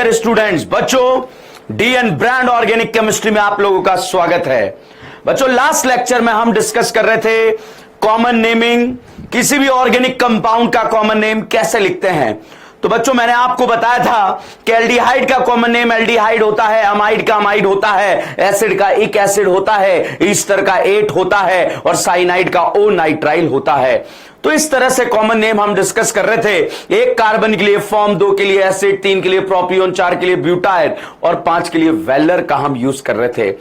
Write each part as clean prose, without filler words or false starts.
Dear students, बच्चों DN brand organic chemistry में आप लोगों का स्वागत है। बच्चों लास्ट लेक्चर में हम डिस्कस कर रहे थे कॉमन नेमिंग, किसी भी ऑर्गेनिक कंपाउंड का कॉमन नेम कैसे लिखते हैं। तो बच्चों मैंने आपको बताया था कि एल्डिहाइड का कॉमन नेम एल्डिहाइड होता है, अमाइड का अमाइड होता है, एसिड का एक एसिड होता है, ईस्टर का एट होता है और साइनाइड का ओ नाइट्राइल होता है। तो इस तरह से कॉमन नेम हम डिस्कस कर रहे थे। एक कार्बन के लिए फॉर्म, 2 के लिए एसिड, 3 के लिए प्रोपियोन, 4 के लिए ब्यूटाइल और 5 के लिए वेलर का हम यूज कर रहे थे।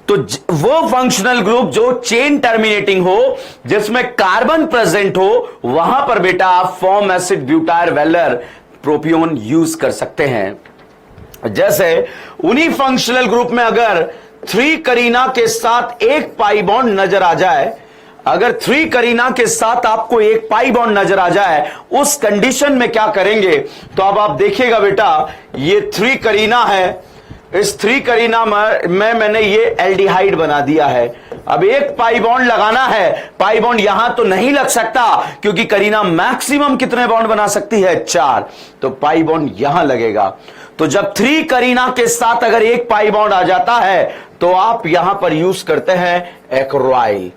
तो वो फंक्शनल ग्रुप जो चेन टर्मिनेटिंग हो, जिसमें कार्बन प्रेजेंट हो, वहां पर बेटा आप form, acid, butyl, valer, propion use कर सकते हैं। जैसे उन्हीं फंक्शनल ग्रुप में अगर 3 करीना के साथ एक पाई बॉन्ड नजर आ जाए, अगर 3 करीना के साथ आपको एक पाई बॉन्ड नजर आ जाए, उस कंडीशन में क्या करेंगे? तो अब आप देखिएगा बेटा, ये 3 करीना है, इस 3 करीना में मैंने ये एल्डिहाइड बना दिया है। अब एक पाई बॉन्ड लगाना है, पाई बॉन्ड यहां तो नहीं लग सकता क्योंकि करीना मैक्सिमम कितने बॉन्ड बना सकती है? 4। तो पाई बॉन्ड यहां लगेगा। तो जब 3 करीना के साथ अगर एक पाई बॉन्ड आ जाता है तो आप यहां पर यूज करते हैं एक्राइल,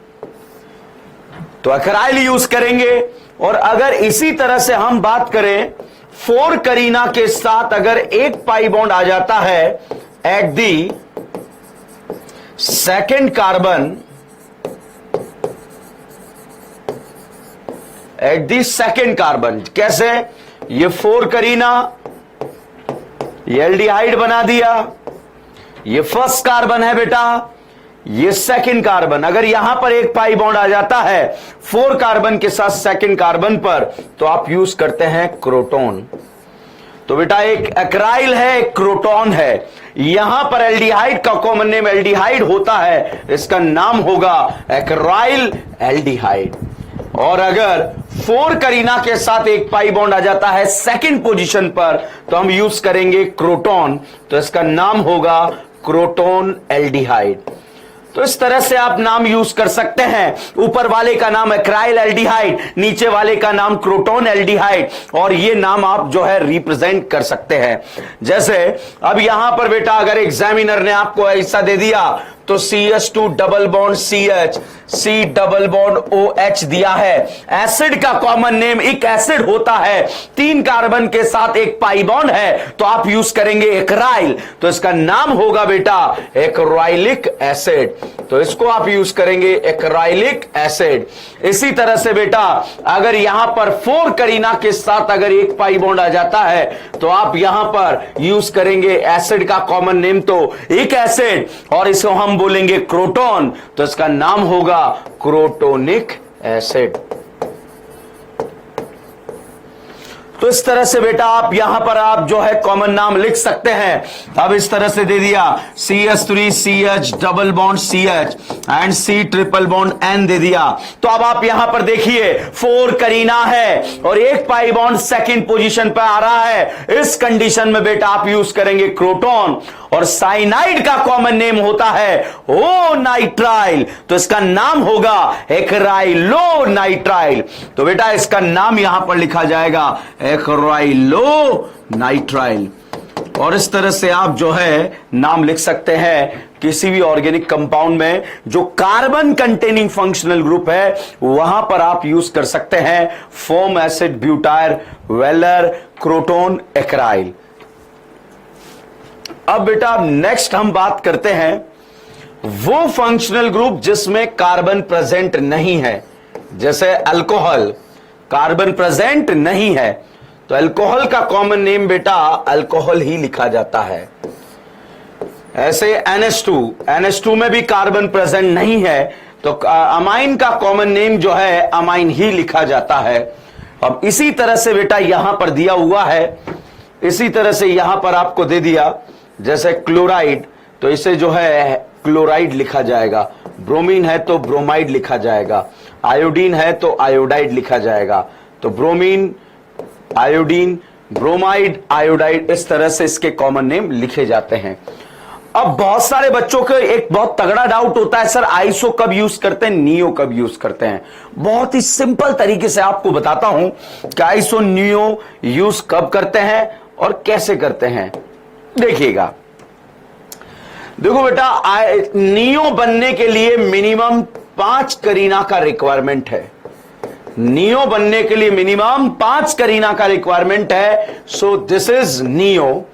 तो एक्राइल यूज करेंगे। और अगर इसी तरह से हम बात करें 4 करीना के साथ अगर एक पाई बॉन्ड आ जाता है at the second carbon, at the second carbon, कैसे? ये 4 करीना, ये एल्डिहाइड बना दिया, ये फर्स्ट कार्बन है बेटा, ये सेकंड कार्बन। अगर यहां पर एक पाई बॉन्ड आ जाता है 4 कार्बन के साथ सेकंड कार्बन पर, तो आप यूज करते हैं क्रोटोन। तो बेटा एक एक्राइल है, एक क्रोटोन है। यहां पर एल्डिहाइड का कॉमन नेम एल्डिहाइड होता है, इसका नाम होगा एक्राइल एल्डिहाइड। और अगर 4 करीना के साथ एक पाई बॉन्ड आ जाता है सेकंड पोजीशन पर, तो हम यूज करेंगे क्रोटोन, तो इसका नाम होगा क्रोटोन एल्डिहाइड। तो इस तरह से आप नाम यूज कर सकते हैं। ऊपर वाले का नाम एक्राइल एल्डिहाइड, नीचे वाले का नाम क्रोटोन एल्डिहाइड, और ये नाम आप जो है रिप्रेजेंट कर सकते हैं। जैसे अब यहां पर बेटा अगर एग्जामिनर ने आपको ऐसा दे दिया तो CH2 double bond CH, C double bond OH दिया है। एसिड का कॉमन नेम एक एसिड होता है, 3 कार्बन के साथ एक पाई बॉन्ड है, तो आप यूज करेंगे एक्राइल, तो इसका नाम होगा बेटा एक्राइलिक एसिड, तो इसको आप यूज करेंगे एक्राइलिक एसिड। इसी तरह से बेटा अगर यहां पर 4 करीना के साथ अगर एक पाई बॉन्ड आ जाता है, तो आप यहां पर यूज करेंगे एसिड का कॉमन नेम तो एक एसिड, और इसको हम बोलेंगे क्रोटोन, तो इसका नाम होगा क्रोटोनिक एसिड। तो इस तरह से बेटा आप यहां पर आप जो है कॉमन नाम लिख सकते हैं। अब इस तरह से दे दिया CH3 CH double bond CH and C triple bond N दे दिया। तो अब आप यहां पर देखिए 4 करीना है और एक पाई बॉन्ड सेकंड पोजीशन पर आ रहा है। इस कंडीशन में बेटा आप यूज करेंगे क्रोटोन, और साइनाइड का कॉमन नेम होता है ओ नाइट्राइल, तो इसका नाम होगा एक्राइलो नाइट्राइल। तो बेटा इसका नाम यहां पर लिखा जाएगा एक्राइलो नाइट्राइल। और इस तरह से आप जो है नाम लिख सकते हैं किसी भी ऑर्गेनिक कंपाउंड में जो कार्बन कंटेनिंग फंक्शनल ग्रुप है, वहां पर आप यूज कर सकते हैं form, acid, butyl, valer, croton, acryl. अब बेटा नेक्स्ट हम बात करते हैं वो फंक्शनल ग्रुप जिसमें कार्बन प्रेजेंट नहीं है। जैसे अल्कोहल, कार्बन प्रेजेंट नहीं है, तो अल्कोहल का कॉमन नेम बेटा अल्कोहल ही लिखा जाता है। ऐसे NH2 में भी कार्बन प्रेजेंट नहीं है, तो अमाइन का कॉमन नेम जो है अमाइन ही लिखा जाता है। अब इसी तरह से बेटा यहां पर दिया हुआ है, इसी तरह से यहां पर आपको दे दिया, जैसे क्लोराइड, तो इसे जो है क्लोराइड लिखा जाएगा, ब्रोमीन है तो ब्रोमाइड लिखा जाएगा, आयोडीन है तो आयोडाइड लिखा जाएगा। तो ब्रोमीन, आयोडीन, ब्रोमाइड, आयोडाइड, इस तरह से इसके कॉमन नेम लिखे जाते हैं। अब बहुत सारे बच्चों को एक बहुत तगड़ा डाउट होता है, सर आइसो कब यूज करते हैं, नियो कब यूज करते हैं। बहुत ही सिंपल तरीके से आपको बताता हूं कि आइसो नियो यूज कब करते हैं और कैसे करते हैं। देखिएगा, देखो बेटा, नियो बनने के लिए मिनिमम 5 करीना का रिक्वायरमेंट है। नियो बनने के लिए मिनिमम 5 करीना का रिक्वायरमेंट है। So this is neo.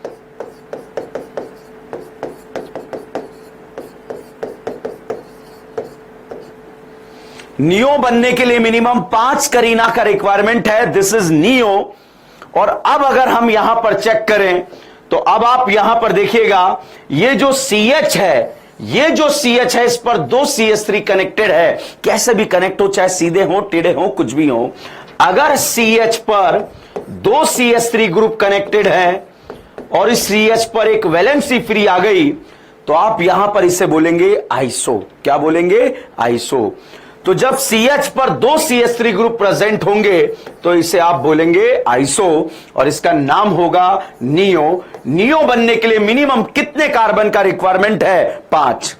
Neo बनने के लिए मिनिमम 5 करीना का रिक्वायरमेंट है। This is neo. और अब अगर हम यहां पर चेक करें तो अब आप यहां पर देखिएगा, ये जो CH है, ये जो CH है, इस पर 2 CH3 कनेक्टेड है। कैसे भी कनेक्ट हो, चाहे सीधे हो, टेढ़े हो, कुछ भी हो, अगर CH पर 2 CH3 ग्रुप कनेक्टेड है और इस CH पर एक वैलेंसी फ्री आ गई, तो आप यहां पर इसे बोलेंगे आइसो। क्या बोलेंगे? आइसो। तो जब CH पर 2 CH3 ग्रुप प्रेजेंट होंगे तो इसे आप बोलेंगे आइसो और इसका नाम होगा नियो। नियो बनने के लिए मिनिमम कितने कार्बन का रिक्वायरमेंट है? 5।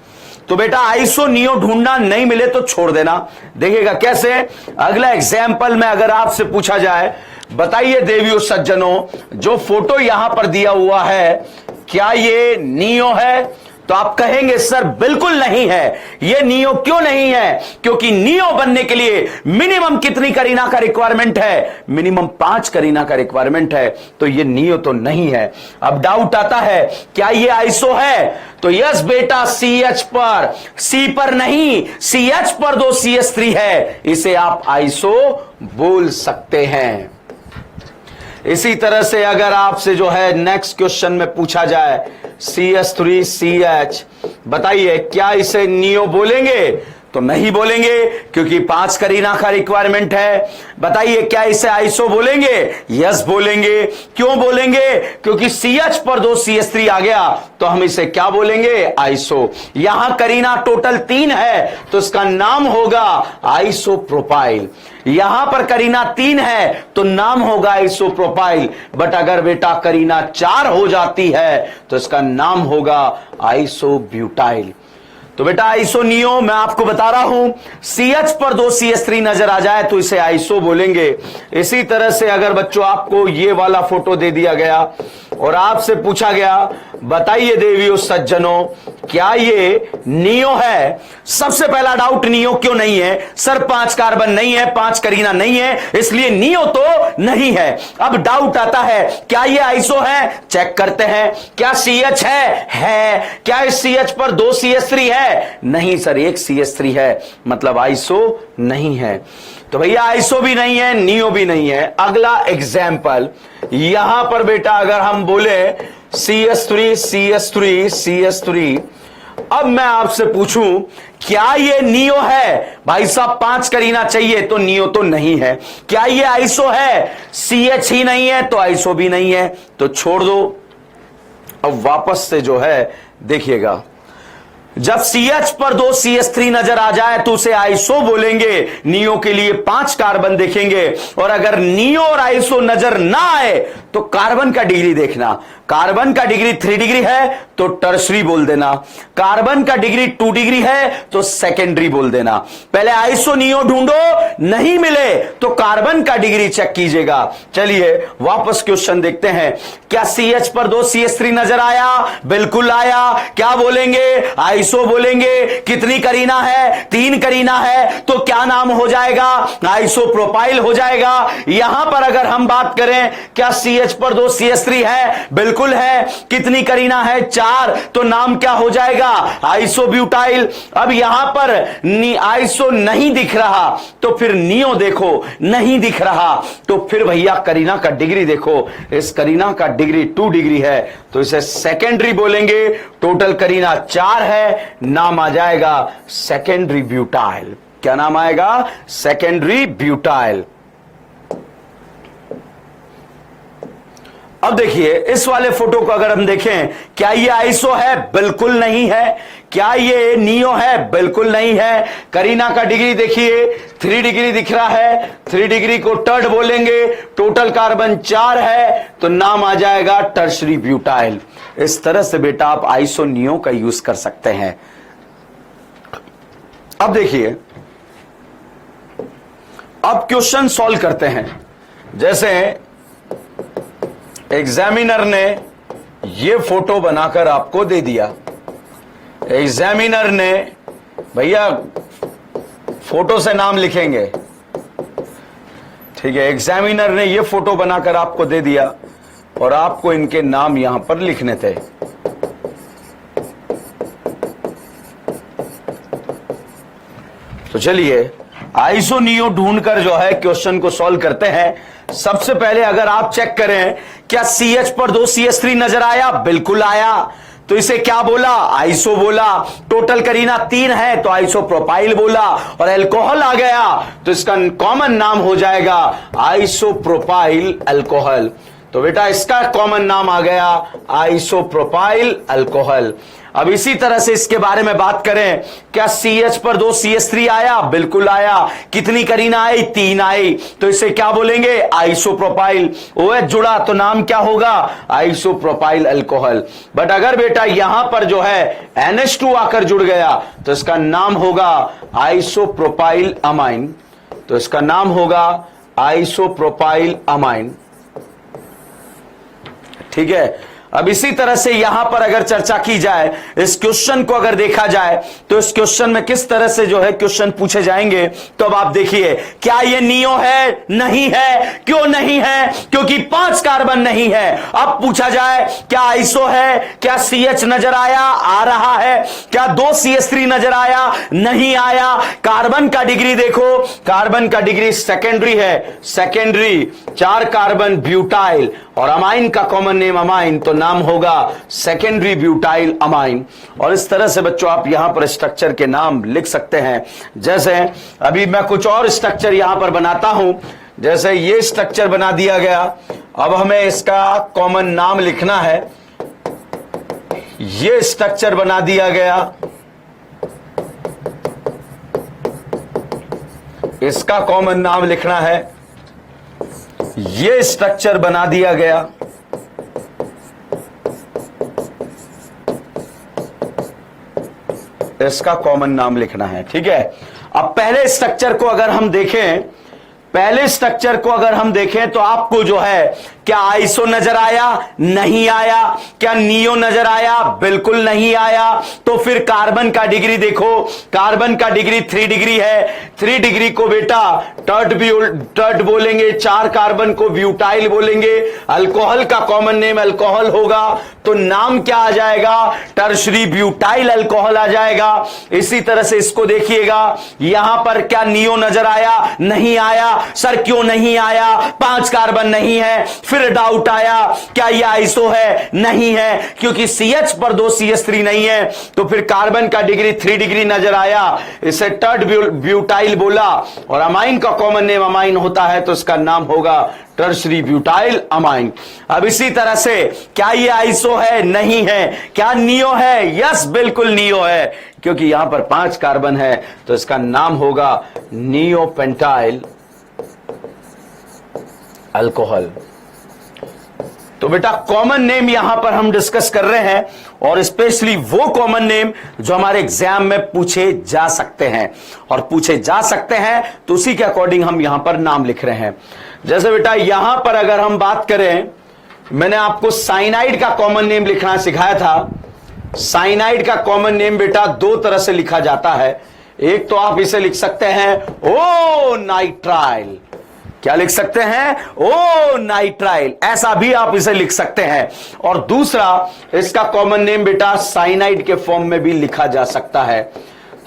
तो बेटा आइसो नियो ढूंढना, नहीं मिले तो छोड़ देना। देखिएगा कैसे। अगला एग्जाम्पल में अगर आपसे पूछा जाए, बताइए देवियों सज्जनों, जो फोटो यहां पर दिया हुआ है, क्या ये नियो है? तो आप कहेंगे सर बिल्कुल नहीं है। ये नियो क्यों नहीं है? क्योंकि नियो बनने के लिए मिनिमम कितनी करीना का रिक्वायरमेंट है? मिनिमम 5 करीना का रिक्वायरमेंट है। तो ये नियो तो नहीं है। अब डाउट आता है, क्या ये आइसो है? तो यस बेटा, CH पर, C पर नहीं, CH पर 2 CH3 है, इसे आप आइसो बोल सकते हैं। इसी तरह से अगर आपसे जो है नेक्स्ट क्वेश्चन में पूछा जाए CH3CH, बताइए क्या इसे नियो बोलेंगे? तो नहीं बोलेंगे क्योंकि 5 करीना का रिक्वायरमेंट है। बताइए क्या इसे आइसो बोलेंगे? यस बोलेंगे। क्यों बोलेंगे? क्योंकि CH पर 2 CH3 आ गया तो हम इसे क्या बोलेंगे? आइसो। यहां करीना टोटल 3 है तो इसका नाम होगा आइसोप्रोपाइल। यहां पर करीना 3 है तो नाम होगा आइसोप्रोपाइल। बट अगर बेटा करीना 4 हो जाती है तो इसका नाम होगा आइसोब्यूटाइल। तो बेटा आइसो नियो मैं आपको बता रहा हूं, CH पर 2 CH3 नजर आ जाए तो इसे आइसो बोलेंगे। इसी तरह से अगर बच्चों आपको ये वाला फोटो दे दिया गया और आपसे पूछा गया, बताइए देवियों सज्जनों, क्या ये नियो है? सबसे पहला डाउट, नियो क्यों नहीं है? सर 5 कार्बन नहीं है, 5 करीना नहीं है, इसलिए नियो तो नहीं है। अब डाउट आता है, क्या ये आइसो है? चेक करते हैं। क्या CH है? क्या इस CH पर 2 CH3 है? नहीं सर, 1 CH3 है, मतलब आइसो नहीं है। तो भैया आइसो भी नहीं है, नियो भी नहीं है। अगला एग्जाम्पल, यहां पर बेटा अगर हम बोले CH3 CH3 CH3, अब मैं आपसे पूछूं क्या ये नियो है? भाई साहब 5 करीना चाहिए तो नियो तो नहीं है। क्या ये आइसो है? CH ही नहीं है तो आइसो भी नहीं है, तो छोड़ दो। अब वापस से जो है देखिएगा, जब CH पर 2 CH3 नजर आ जाए तो उसे आइसो बोलेंगे। नियो के लिए 5 कार्बन देखेंगे और अगर नियो और आइसो नजर ना आए तो कार्बन का डिग्री देखना। कार्बन का डिग्री 3 डिग्री है तो टर्शरी बोल देना, कार्बन का डिग्री 2 डिग्री है तो सेकेंडरी बोल देना। पहले आइसो नियो ढूंढो, नहीं मिले तो कार्बन का डिग्री चेक कीजिएगा। चलिए वापस क्वेश्चन देखते हैं। क्या CH पर 2 CH3 नजर आया? बिल्कुल आया। क्या बोलेंगे? आइसो बोलेंगे। कितनी करीना है? 3 करीना है, तो क्या नाम हो जाएगा? आइसोप्रोपाइल हो जाएगा। यहां पर अगर हम बात करें, क्या CH पर 2 CH3 है? बिल्कुल है। कितनी करीना है? 4, तो नाम क्या हो जाएगा? आइसोब्यूटाइल। अब यहां पर आइसो नहीं दिख रहा तो फिर नियो देखो, नहीं दिख रहा तो फिर भैया करीना का डिग्री देखो। इस करीना का डिग्री 2 डिग्री है तो इसे सेकेंडरी बोलेंगे। टोटल करीना 4 है, नाम आ जाएगा सेकेंडरी ब्यूटाइल। क्या नाम आएगा? Secondary butyl. अब देखिए इस वाले फोटो को अगर हम देखें, क्या ये आइसो है? बिल्कुल नहीं है। क्या ये नियो है? बिल्कुल नहीं है। करीना का डिग्री देखिए 3 डिग्री दिख रहा है, 3 डिग्री को टर्ड बोलेंगे। टोटल कार्बन 4 है तो नाम आ जाएगा टर्शरी ब्यूटाइल। इस तरह से बेटा आप आइसो नियो का यूज कर सकते हैं। अब देखिए, अब क्वेश्चन सॉल्व करते हैं। जैसे एग्जामिनर ने ये फोटो बनाकर आपको दे दिया। एग्जामिनर ने, भैया फोटो से नाम लिखेंगे, ठीक है, एग्जामिनर ने ये फोटो बनाकर आपको दे दिया और आपको इनके नाम यहां पर लिखने थे। तो चलिए आइसो नियो ढूंढकर जो है क्वेश्चन को सॉल्व करते हैं। सबसे पहले अगर आप चेक करें, क्या CH पर 2 CH3 नजर आया? बिल्कुल आया। तो इसे क्या बोला? आइसो बोला। टोटल करीना 3 है तो आइसो प्रोपाइल बोला। और अल्कोहल आ गया तो इसका कॉमन नाम हो जाएगा आइसो प्रोपाइल अल्कोहल। तो बेटा इसका कॉमन नाम आ गया आइसो प्रोपाइल अल्कोहल। अब इसी तरह से इसके बारे में बात करें, क्या CH पर 2 CH3 आया? बिल्कुल आया। कितनी करीना आई? 3 आई। तो इसे क्या बोलेंगे? आइसोप्रोपाइल। OH जुड़ा तो नाम क्या होगा? Isopropyl alcohol. बट अगर बेटा यहां पर जो है NH2 आकर जुड़ गया तो इसका नाम होगा आइसोप्रोपाइल अमाइन। तो इसका नाम होगा आइसोप्रोपाइल अमाइन, ठीक है। अब इसी तरह से यहां पर अगर चर्चा की जाए, इस क्वेश्चन को अगर देखा जाए तो इस क्वेश्चन में किस तरह से जो है क्वेश्चन पूछे जाएंगे, तो अब आप देखिए, क्या ये नियो है? नहीं है। क्यों नहीं है? क्योंकि 5 कार्बन नहीं है। अब पूछा जाए क्या आइसो है? क्या CH नजर आया? आ रहा है। क्या 2 CH3 नजर आया? नहीं आया। कार्बन का डिग्री देखो, कार्बन का डिग्री सेकेंडरी है, सेकेंडरी 4 कार्बन ब्यूटाइल, और अमाइन का कॉमन नेम अमाइन, तो नाम होगा सेकेंडरी ब्यूटाइल अमाइन। और इस तरह से बच्चों आप यहां पर स्ट्रक्चर के नाम लिख सकते हैं। जैसे अभी मैं कुछ और स्ट्रक्चर यहां पर बनाता हूं, जैसे ये स्ट्रक्चर बना दिया गया। अब हमें इसका कॉमन नाम लिखना है। ये स्ट्रक्चर बना दिया गया, इसका कॉमन नाम लिखना है। ये स्ट्रक्चर बना दिया गया, इसका कॉमन नाम लिखना है, ठीक है। अब पहले स्ट्रक्चर को अगर हम देखें, पहले स्ट्रक्चर को अगर हम देखें तो आपको जो है क्या आइसो नजर आया? नहीं आया। क्या नियो नजर आया? बिल्कुल नहीं आया। तो फिर कार्बन का डिग्री देखो, कार्बन का डिग्री 3 डिग्री है। 3 डिग्री को बेटा टर्ट बोलेंगे, 4 कार्बन को ब्यूटाइल बोलेंगे। अल्कोहल का कॉमन नेम अल्कोहल होगा, तो नाम क्या आ जाएगा? टर्शरी ब्यूटाइल अल्कोहल आ जाएगा। इसी तरह से इसको देखिएगा, यहां पर क्या नियो नजर आया? नहीं आया। सर क्यों नहीं आया? 5 कार्बन नहीं है। फिर डाउट आया, क्या यह आइसो है? नहीं है, क्योंकि CH पर 2 CH3 नहीं है। तो फिर कार्बन का डिग्री 3 डिग्री नजर आया, इसे टर्ट ब्यूटाइल बोला, और अमाइन का कॉमन नेम अमाइन होता है, तो इसका नाम होगा टर्शरी ब्यूटाइल अमाइन। अब इसी तरह से क्या ये आइसो है? नहीं है। क्या नियो है? यस, बिल्कुल नियो है, क्योंकि यहां पर 5 कार्बन है, तो इसका नाम होगा नियोपेंटाइल अल्कोहल। तो बेटा कॉमन नेम यहां पर हम डिस्कस कर रहे हैं, और स्पेशली वो कॉमन नेम जो हमारे एग्जाम में पूछे जा सकते हैं, और पूछे जा सकते हैं तो उसी के अकॉर्डिंग हम यहां पर नाम लिख रहे हैं। जैसे बेटा यहां पर अगर हम बात करें, मैंने आपको साइनाइड का कॉमन नेम लिखना सिखाया था। साइनाइड का कॉमन नेम बेटा 2 तरह से लिखा जाता है। एक तो आप इसे लिख सकते हैं ओ नाइट्राइल, क्या लिख सकते हैं? ओ नाइट्राइल, ऐसा भी आप इसे लिख सकते हैं। और दूसरा, इसका कॉमन नेम बेटा साइनाइड के फॉर्म में भी लिखा जा सकता है।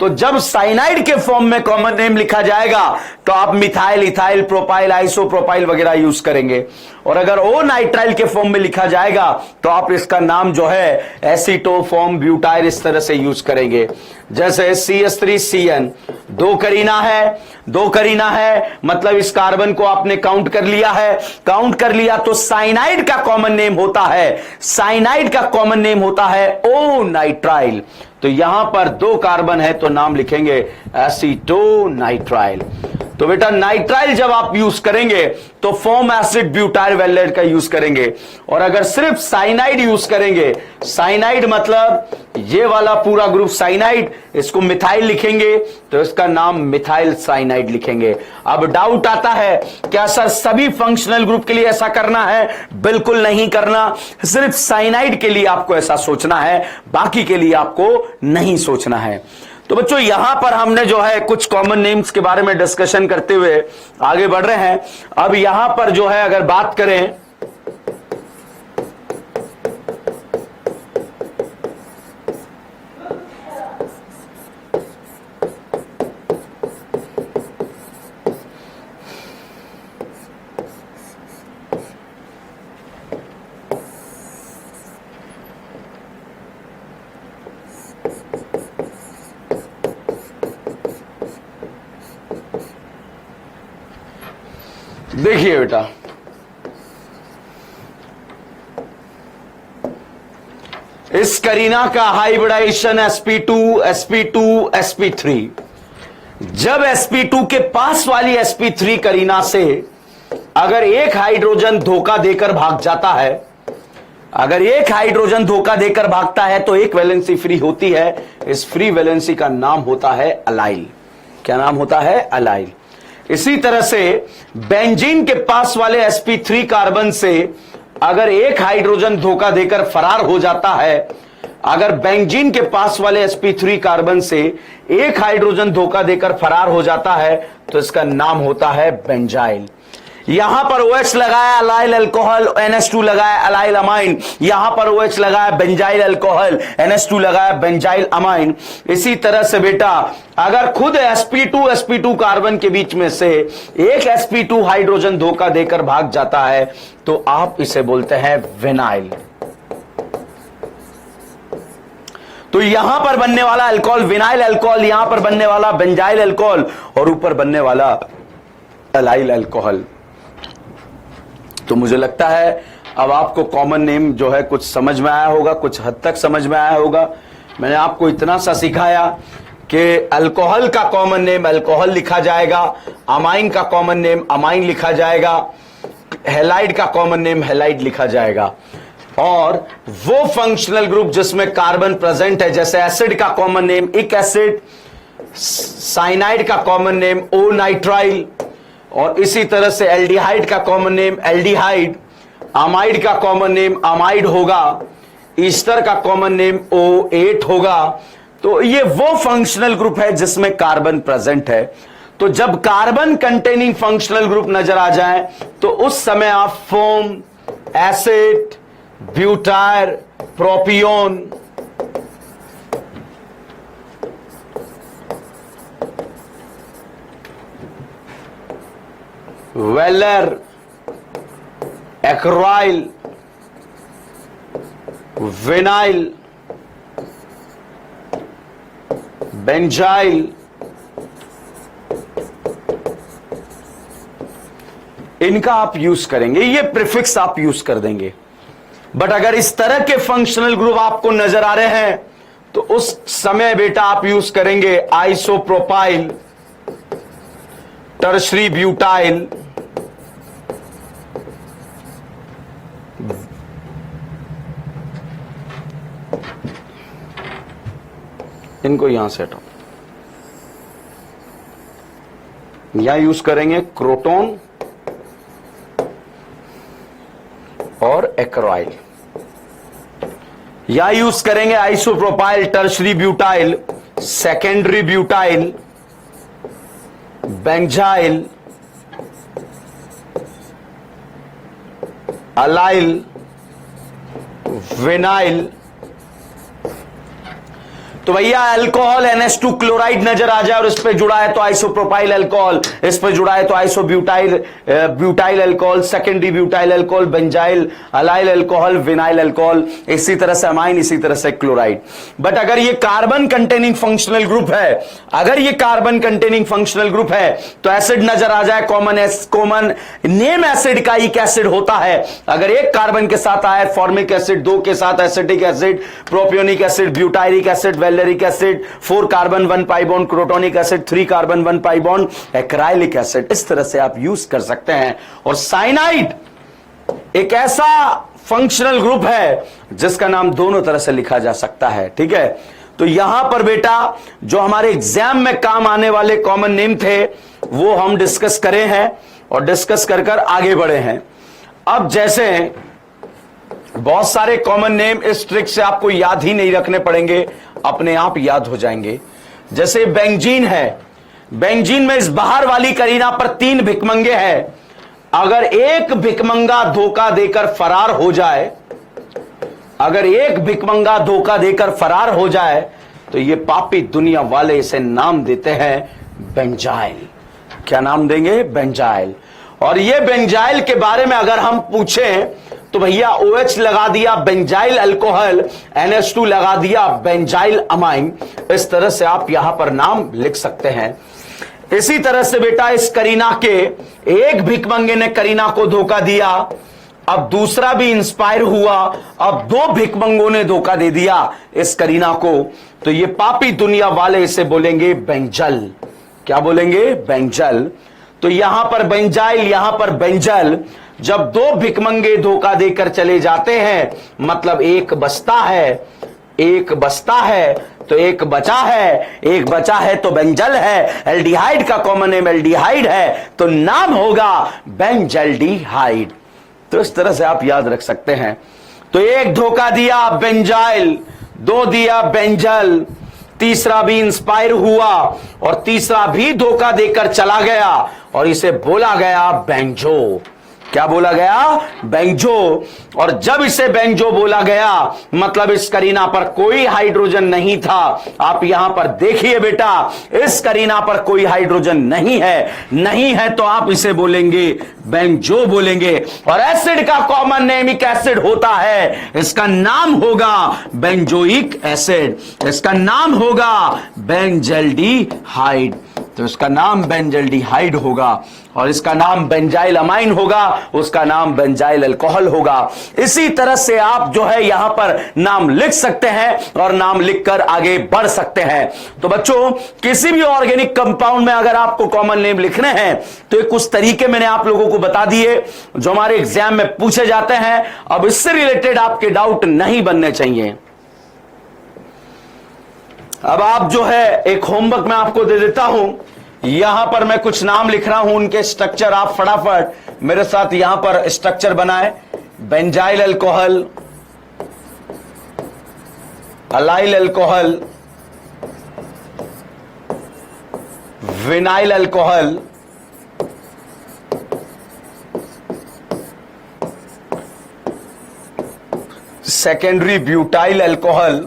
तो जब साइनाइड के फॉर्म में कॉमन नेम लिखा जाएगा तो आप मिथाइल, इथाइल, प्रोपाइल, आइसोप्रोपाइल वगैरह यूज करेंगे, और अगर ओ नाइट्राइल के फॉर्म में लिखा जाएगा तो आप इसका नाम जो है एसीटोफॉर्म, ब्यूटाइल, इस तरह से यूज करेंगे। जैसे CH3CN, 2 करीना है, 2 करीना है, मतलब इस कार्बन को आपने काउंट कर लिया है। काउंट कर लिया तो साइनाइड का कॉमन नेम होता है, साइनाइड का कॉमन नेम होता है ओ नाइट्राइल। तो यहां पर 2 कार्बन है तो नाम लिखेंगे एसीटोनाइट्राइल। तो बेटा नाइट्राइल जब आप यूज करेंगे तो फॉर्म एसिड ब्यूटाइल वेलेट का यूज करेंगे, और अगर सिर्फ साइनाइड यूज करेंगे, साइनाइड मतलब ये वाला पूरा ग्रुप साइनाइड, इसको मिथाइल लिखेंगे तो इसका नाम मिथाइल साइनाइड लिखेंगे। अब डाउट आता है क्या सर सभी फंक्शनल ग्रुप के लिए ऐसा करना है? बिल्कुल नहीं करना, सिर्फ साइनाइड के लिए आपको ऐसा सोचना है, बाकी के लिए आपको नहीं सोचना है। तो बच्चों यहां पर हमने जो है कुछ कॉमन नेम्स के बारे में डिस्कशन करते हुए आगे बढ़ रहे हैं। अब यहां पर जो है अगर बात करें देखिए बेटा, इस करीना का हाइब्रिडाइजेशन sp2 sp2 sp3, जब sp2 के पास वाली sp3 करीना से अगर एक हाइड्रोजन धोखा देकर भाग जाता है, अगर एक हाइड्रोजन धोखा देकर भागता है तो एक वैलेंसी फ्री होती है। इस फ्री वैलेंसी का नाम होता है अलाइल। क्या नाम होता है? अलाइल। इसी तरह से बेंजीन के पास वाले sp3 कार्बन से अगर एक हाइड्रोजन धोखा देकर फरार हो जाता है, अगर बेंजीन के पास वाले sp3 कार्बन से एक हाइड्रोजन धोखा देकर फरार हो जाता है तो इसका नाम होता है बेंजाइल। यहां पर OH लगाया अलाइल अल्कोहल, NH2 लगाया अलाइल अमाइन, यहां पर OH लगाया बेंजाइल अल्कोहल, NH2 लगाया बेंजाइल अमाइन। इसी तरह से बेटा अगर खुद sp2 कार्बन के बीच में से एक sp2 हाइड्रोजन धोखा देकर भाग जाता है तो आप इसे बोलते हैं विनाइल। तो यहां पर बनने वाला अल्कोहल विनाइल अल्कोहल, यहां पर बनने वाला बेंजाइल अल्कोहल, और ऊपर बनने वाला अलाइल अल्कोहल। तो मुझे लगता है अब आपको कॉमन नेम जो है कुछ समझ में आया होगा, कुछ हद तक समझ में आया होगा। मैंने आपको इतना सा सिखाया कि अल्कोहल का कॉमन नेम अल्कोहल लिखा जाएगा, अमाइन का कॉमन नेम अमाइन लिखा जाएगा, हैलाइड का कॉमन नेम हैलाइड लिखा जाएगा, और वो फंक्शनल ग्रुप जिसमें कार्बन प्रेजेंट है, जैसे एसिड का कॉमन नेम इक एसिड, साइनाइड का कॉमन नेम ओ नाइट्राइल, और इसी तरह से एल्डिहाइड का कॉमन नेम एल्डिहाइड, अमाइड का कॉमन नेम अमाइड होगा, ईस्टर का कॉमन नेम O8 होगा। तो ये वो फंक्शनल ग्रुप है जिसमें कार्बन प्रेजेंट है। तो जब कार्बन कंटेनिंग फंक्शनल ग्रुप नजर आ जाए तो उस समय आप form, acid, butyr, propion, valer, acryl, vinyl, benzyl, इनका आप यूज करेंगे, ये प्रीफिक्स आप यूज कर देंगे। बट अगर इस तरह के फंक्शनल ग्रुप आपको नजर आ रहे हैं तो उस समय बेटा आप यूज करेंगे आइसोप्रोपाइल, टर्शरी ब्यूटाइल, इनको यहां से हटाओ, यहां यूज करेंगे क्रोटोन और एक्राइल, यहां यूज करेंगे isopropyl, tertiary butyl, secondary butyl, benzyl, allyl, vinyl. तो भैया अल्कोहल NH2 क्लोराइड नजर आ जाए और इस पे जुड़ा है तो आइसोप्रोपाइल अल्कोहल, इस पे जुड़ा है तो butyl alcohol, secondary butyl alcohol, benzyl, allyl alcohol, vinyl alcohol, इसी तरह से अमाइन, इसी तरह से क्लोराइड। बट अगर ये कार्बन कंटेनिंग फंक्शनल ग्रुप है, अगर ये कार्बन कंटेनिंग फंक्शनल ग्रुप है तो एसिड नजर आ जाए, कॉमन नेम एसिड का इक एसिड होता है। अगर एक कार्बन के साथ आए फॉर्मिक एसिड, दो के साथ acetic acid, propionic acid, butyric acid, मैल्डरिक acid, 4 carbon 1 pi bond crotonic acid, 3 carbon 1 pi bond acrylic acid. इस तरह से आप यूज कर सकते हैं। और साइनाइड एक ऐसा फंक्शनल ग्रुप है जिसका नाम दोनों तरह से लिखा जा सकता है, ठीक है। तो यहां पर बेटा जो हमारे एग्जाम में काम आने वाले कॉमन नेम थे वो हम डिस्कस करे हैं और डिस्कस कर कर आगे बढ़े हैं। अब जैसे बहुत सारे कॉमन नेम इस ट्रिक से आपको याद ही नहीं रखने पड़ेंगे, अपने आप याद हो जाएंगे। जैसे बेंजीन है, बेंजीन में इस बाहर वाली करीना पर 3 भिकमंगे हैं। अगर एक भिकमंगा धोखा देकर फरार हो जाए, अगर एक भिकमंगा धोखा देकर फरार हो जाए तो ये पापी दुनिया वाले इसे नाम देते हैं बेंजाइल। क्या नाम देंगे? बेंजाइल। और ये बेंजाइल के बारे में अगर हम पूछें तो भैया OH लगा दिया बेंजाइल अल्कोहल, NH2 लगा दिया बेंजाइल अमाइन। इस तरह से आप यहां पर नाम लिख सकते हैं। इसी तरह से बेटा इस करीना के एक भिकमंगे ने करीना को धोखा दिया, अब दूसरा भी इंस्पायर हुआ, अब 2 भिकमंगों ने धोखा दे दिया इस करीना को, तो ये पापी दुनिया वाले इसे बोलेंगे बेंजल। क्या बोलेंगे? बेंजल। तो यहां पर बेंजाइल, यहां पर बेंजल। जब 2 भिकमंगे धोखा देकर चले जाते हैं मतलब एक बचता है, एक बचता है तो एक बचा है, एक बचा है तो बेंजल है। एल्डिहाइड का कॉमन नेम एल्डिहाइड है तो नाम होगा बेंजल्डिहाइड। तो इस तरह से आप याद रख सकते हैं। तो एक धोखा दिया बेंजाइल, 2 दिया बेंजल, तीसरा भी इंस्पायर हुआ और तीसरा भी धोखा देकर चला गया और इसे बोला गया बेंजो। क्या बोला गया? बेंजो। और जब इसे बेंजो बोला गया मतलब इस करीना पर कोई हाइड्रोजन नहीं था। आप यहां पर देखिए बेटा, इस करीना पर कोई हाइड्रोजन नहीं है, नहीं है तो आप इसे बोलेंगे बेंजो बोलेंगे। और एसिड का कॉमन नेमिक एसिड होता है, इसका नाम होगा बेंजोइक एसिड, इसका नाम होगा बेंजल्डिहाइड। तो इसका नाम बेंजल्डिहाइड होगा और इसका नाम बेंजाइल अमाइन होगा, उसका नाम बेंजाइल अल्कोहल होगा। इसी तरह से आप जो है यहां पर नाम लिख सकते हैं और नाम लिखकर आगे बढ़ सकते हैं। तो बच्चों किसी भी ऑर्गेनिक कंपाउंड में अगर आपको कॉमन नेम लिखने हैं तो एक कुछ तरीके मैंने आप लोगों को बता दिए जो हमारे एग्जाम में पूछे जाते हैं। अब इससे रिलेटेड आपके डाउट नहीं बनने चाहिए। अब आप जो है एक होमवर्क मैं आपको दे देता हूं, यहां पर मैं कुछ नाम लिख रहा हूं, उनके स्ट्रक्चर आप फटाफट मेरे साथ यहां पर स्ट्रक्चर बनाए। Benzyl alcohol, allyl alcohol, vinyl alcohol, secondary butyl alcohol,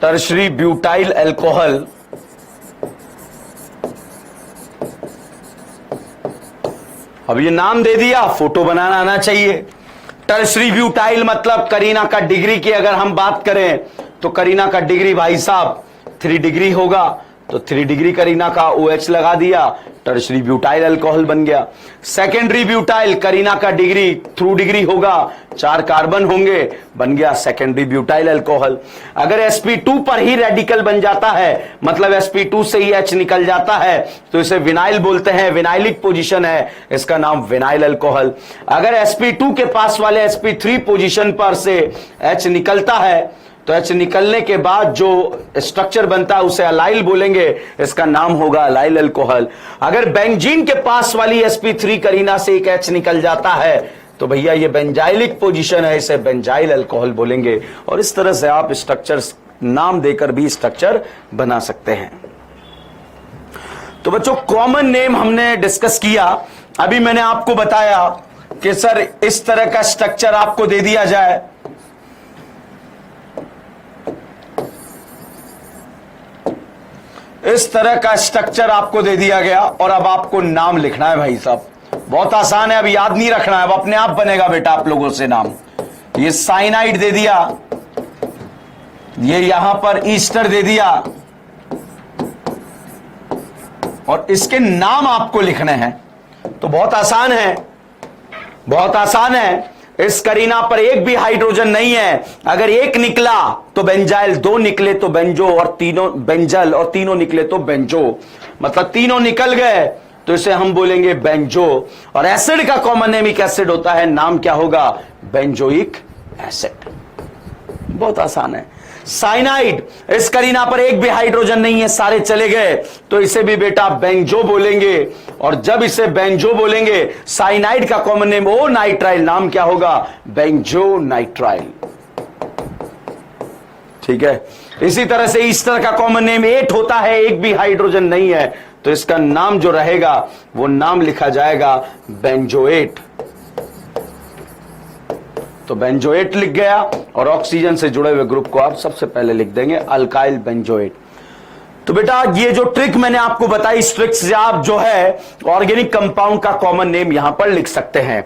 tertiary butyl alcohol, अब ये नाम दे दिया, फोटो बनाना आना चाहिए। टर्शरी ब्यूटाइल मतलब करीना का डिग्री की अगर हम बात करें तो करीना का डिग्री भाई साहब 3 डिग्री होगा, तो 3 डिग्री करीना का OH लगा दिया, टर्शरी ब्यूटाइल अल्कोहल बन गया। सेकेंडरी ब्यूटाइल करीना का डिग्री 2 डिग्री होगा, 4 कार्बन होंगे, बन गया सेकेंडरी ब्यूटाइल अल्कोहल। अगर sp2 पर ही रेडिकल बन जाता है मतलब sp2 से ही H निकल जाता है तो इसे विनाइल बोलते हैं, विनाइलिक पोजीशन है, इसका नाम विनाइल अल्कोहल। अगर sp2 के पास वाले sp3 पोजीशन पर से H निकलता है तो H निकलने के बाद जो स्ट्रक्चर बनता है उसे अलाइल बोलेंगे, इसका नाम होगा अलाइल अल्कोहल। अगर बेंजीन के पास वाली sp3 करीना से एक H निकल जाता है तो भैया ये बेंजाइलिक पोजीशन है, इसे बेंजाइल अल्कोहल बोलेंगे। और इस तरह से आप स्ट्रक्चर नाम देकर भी स्ट्रक्चर बना सकते हैं। तो बच्चों कॉमन नेम हमने डिस्कस किया। अभी मैंने आपको बताया कि सर इस तरह का स्ट्रक्चर आपको दे दिया जाए, इस तरह का स्ट्रक्चर आपको दे दिया गया और अब आपको नाम लिखना है भाई साहब। बहुत आसान है, अब याद नहीं रखना है, अब अपने आप बनेगा बेटा आप लोगों से नाम। ये साइनाइड दे दिया, ये यहां पर ईस्टर दे दिया और इसके नाम आपको लिखने हैं। तो बहुत आसान है, बहुत आसान है। इस करीना पर एक भी हाइड्रोजन नहीं है। अगर एक निकला तो बेंजाइल, दो निकले तो बेंजो, और तीनों बेंजल, और तीनों निकले तो बेंजो, मतलब तीनों निकल गए तो इसे हम बोलेंगे बेंजो। और एसिड का कॉमन नेम एक एसिड होता है, नाम क्या होगा? Benzoic acid. बहुत आसान है। साइनाइड, इस करीना पर एक भी हाइड्रोजन नहीं है, सारे चले गए, तो इसे भी बेटा बेंजो बोलेंगे। और जब इसे बेंजो बोलेंगे, साइनाइड का कॉमन नेम ओ नाइट्राइल, नाम क्या होगा? Benzonitrile. ठीक है। इसी तरह से ईस्टर का कॉमन नेम 8 होता है, एक भी हाइड्रोजन नहीं है, तो इसका नाम जो रहेगा वो नाम लिखा जाएगा बेंजोएट। तो बेंजोएट लिख गया, और ऑक्सीजन से जुड़े हुए ग्रुप को आप सबसे पहले लिख देंगे अल्काइल बेंजोएट। तो बेटा ये जो ट्रिक मैंने आपको बताई, इस ट्रिक से आप जो है ऑर्गेनिक कंपाउंड का कॉमन नेम यहां पर लिख सकते हैं।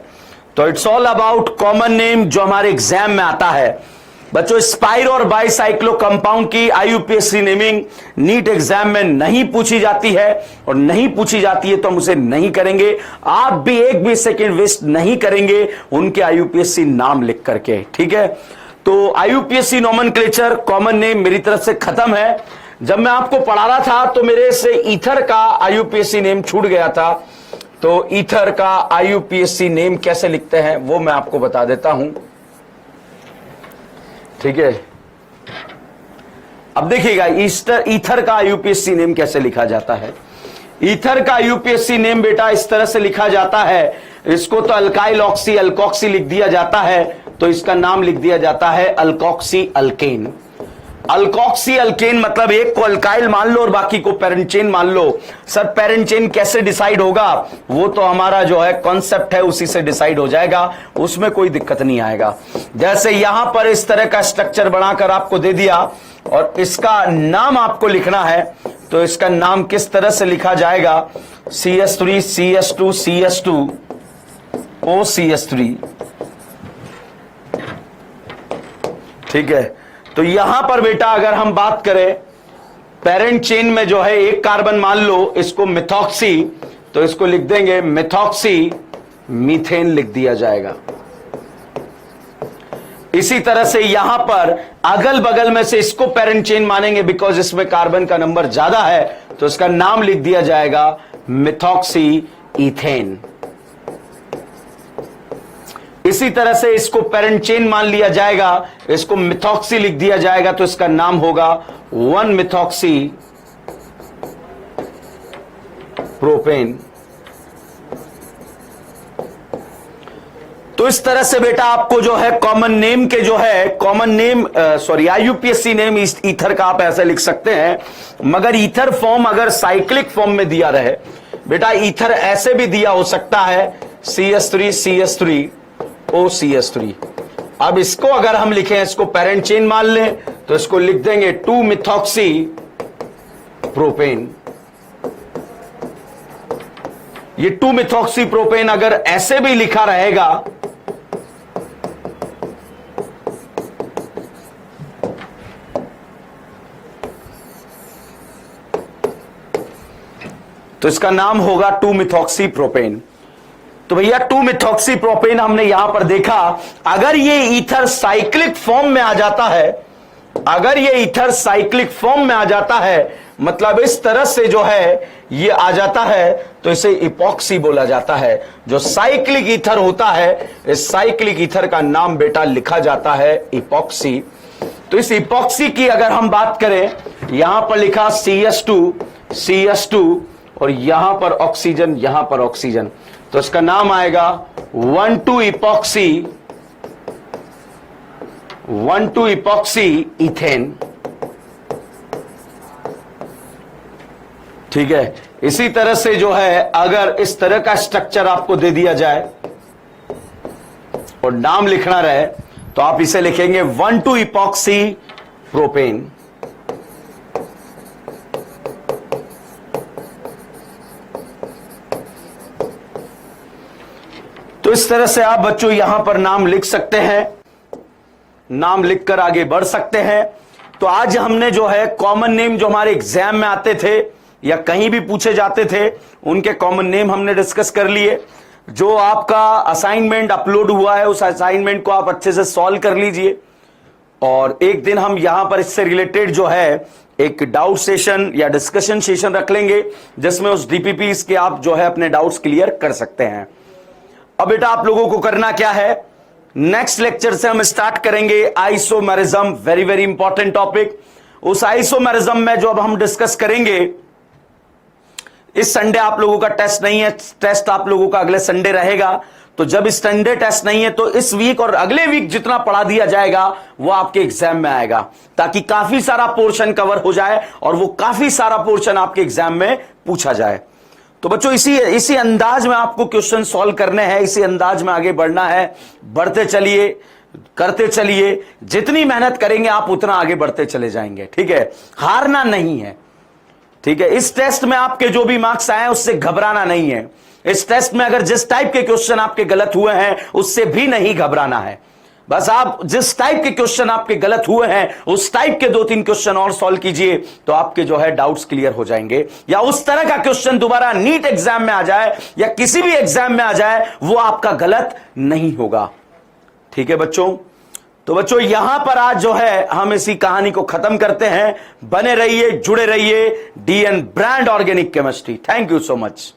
तो it's all about common name जो हमारे एग्जाम में आता है। बच्चों स्पाइरो और बाइसाइक्लो कंपाउंड की आईयूपीएससी नेमिंग नीट एग्जाम में नहीं पूछी जाती है, और नहीं पूछी जाती है तो हम उसे नहीं करेंगे। आप भी एक भी सेकंड वेस्ट नहीं करेंगे उनके आईयूपीएससी नाम लिख करके, ठीक है। तो आईयूपीएससी नोमेनक्लेचर कॉमन नेम मेरी तरफ से खत्म है। जब मैं आपको पढ़ा रहा था तो मेरे से ईथर का आईयूपीएससी नेम छूट गया था, तो ईथर का आईयूपीएससी नेम कैसे लिखते हैं वो मैं आपको बता देता हूं, ठीक है। अब देखिएगा ईथर का आईयूपीएससी नेम कैसे लिखा जाता है। ईथर का आईयूपीएससी नेम बेटा इस तरह से लिखा जाता है, इसको तो अल्काइल ऑक्सी अल्कोक्सी लिख दिया जाता है, तो इसका नाम लिख दिया जाता है अल्कोक्सी अल्केन। अल्कोक्सी अल्केन मतलब एक को अल्काइल मान लो और बाकी को पेरेंट चेन मान लो। सर पेरेंट चेन कैसे डिसाइड होगा? वो तो हमारा जो है कॉन्सेप्ट है उसी से डिसाइड हो जाएगा, उसमें कोई दिक्कत नहीं आएगा। जैसे यहां पर इस तरह का स्ट्रक्चर बनाकर आपको दे दिया और इसका नाम आपको लिखना है, तो इसका नाम किस तरह से लिखा जाएगा? CH3 CH2 CH2 OCH3, ठीक है। तो यहां पर बेटा अगर हम बात करें पेरेंट चेन में जो है एक कार्बन मान लो, इसको मिथॉक्सी, तो इसको लिख देंगे मिथॉक्सी मीथेन लिख दिया जाएगा। इसी तरह से यहां पर अगल बगल में से इसको पेरेंट चेन मानेंगे बिकॉज इसमें कार्बन का नंबर ज्यादा है, तो इसका नाम लिख दिया जाएगा मिथॉक्सी ईथेन। इसी तरह से इसको पेरेंट चेन मान लिया जाएगा, इसको मिथॉक्सी लिख दिया जाएगा, तो इसका नाम होगा 1 मिथॉक्सी प्रोपेन। तो इस तरह से बेटा आपको जो है कॉमन नेम के जो है कॉमन नेम आईयूपीएससी नेम ईथर का आप ऐसे लिख सकते हैं, मगर ईथर फॉर्म अगर साइक्लिक फॉर्म में दिया रहे बेटा, ईथर ऐसे भी दिया हो सकता है CH3 CH3 OCH3। अब इसको अगर हम लिखें, इसको पेरेंट चेन मान लें, तो इसको लिख देंगे 2 मिथॉक्सी प्रोपेन। ये 2 मिथॉक्सी प्रोपेन अगर ऐसे भी लिखा रहेगा तो इसका नाम होगा 2 मिथॉक्सी प्रोपेन। तो भैया 2 मिथॉक्सी प्रोपेन हमने यहां पर देखा, अगर ये ईथर साइक्लिक फॉर्म में आ जाता है, अगर ये ईथर साइक्लिक फॉर्म में आ जाता है, मतलब इस तरह से जो है ये आ जाता है, तो इसे इपॉक्सी बोला जाता है। जो साइक्लिक ईथर होता है, इस साइक्लिक ईथर का नाम बेटा लिखा जाता है इपॉक्सी। तो इस इपॉक्सी की अगर हम बात करें, यहां पर लिखा CH2 और यहां पर ऑक्सीजन, यहां पर ऑक्सीजन, तो इसका नाम आएगा 1,2 इपॉक्सी इथेन, ठीक है। इसी तरह से जो है अगर इस तरह का स्ट्रक्चर आपको दे दिया जाए और नाम लिखना रहे, तो आप इसे लिखेंगे 1,2 इपॉक्सी प्रोपेन। तो इस तरह से आप बच्चों यहां पर नाम लिख सकते हैं, नाम लिखकर आगे बढ़ सकते हैं। तो आज हमने जो है कॉमन नेम जो हमारे एग्जाम में आते थे या कहीं भी पूछे जाते थे, उनके कॉमन नेम हमने डिस्कस कर लिए। जो आपका असाइनमेंट अपलोड हुआ है उस असाइनमेंट को आप अच्छे से सॉल्व कर लीजिए, और एक दिन हम यहां पर इससे रिलेटेड जो है एक डाउट सेशन या डिस्कशन सेशन रख लेंगे, जिसमें उस डीपीपी के आप जो है अपने डाउट्स क्लियर कर सकते हैं। अब बेटा आप लोगों को करना क्या है, नेक्स्ट लेक्चर से हम स्टार्ट करेंगे isomerism, very very important topic. उस आइसोमेरिज्म में जो अब हम डिस्कस करेंगे, इस संडे आप लोगों का टेस्ट नहीं है, टेस्ट आप लोगों का अगले संडे रहेगा। तो जब इस संडे टेस्ट नहीं है तो इस वीक और अगले वीक जितना पढ़ा दिया जाएगा वो आपके एग्जाम में आएगा, ताकि काफी सारा पोर्शन कवर हो जाए और वो काफी सारा पोर्शन आपके एग्जाम में पूछा जाए। तो बच्चों इसी अंदाज में आपको क्वेश्चन सॉल्व करने हैं, इसी अंदाज में आगे बढ़ना है। बढ़ते चलिए, करते चलिए, जितनी मेहनत करेंगे आप उतना आगे बढ़ते चले जाएंगे, ठीक है, हारना नहीं है, ठीक है। इस टेस्ट में आपके जो भी मार्क्स आए उससे घबराना नहीं है। इस टेस्ट में अगर जिस टाइप के क्वेश्चन आपके गलत हुए हैं उससे भी नहीं घबराना है। बस आप जिस टाइप के क्वेश्चन आपके गलत हुए हैं उस टाइप के 2-3 क्वेश्चन और सॉल्व कीजिए, तो आपके जो है डाउट्स क्लियर हो जाएंगे। या उस तरह का क्वेश्चन दोबारा नीट एग्जाम में आ जाए या किसी भी एग्जाम में आ जाए, वो आपका गलत नहीं होगा, ठीक है बच्चों। तो बच्चों यहां पर आज जो है हम इसी कहानी को खत्म करते हैं। बने रहिए, जुड़े रहिए, DN brand organic chemistry. Thank you so much.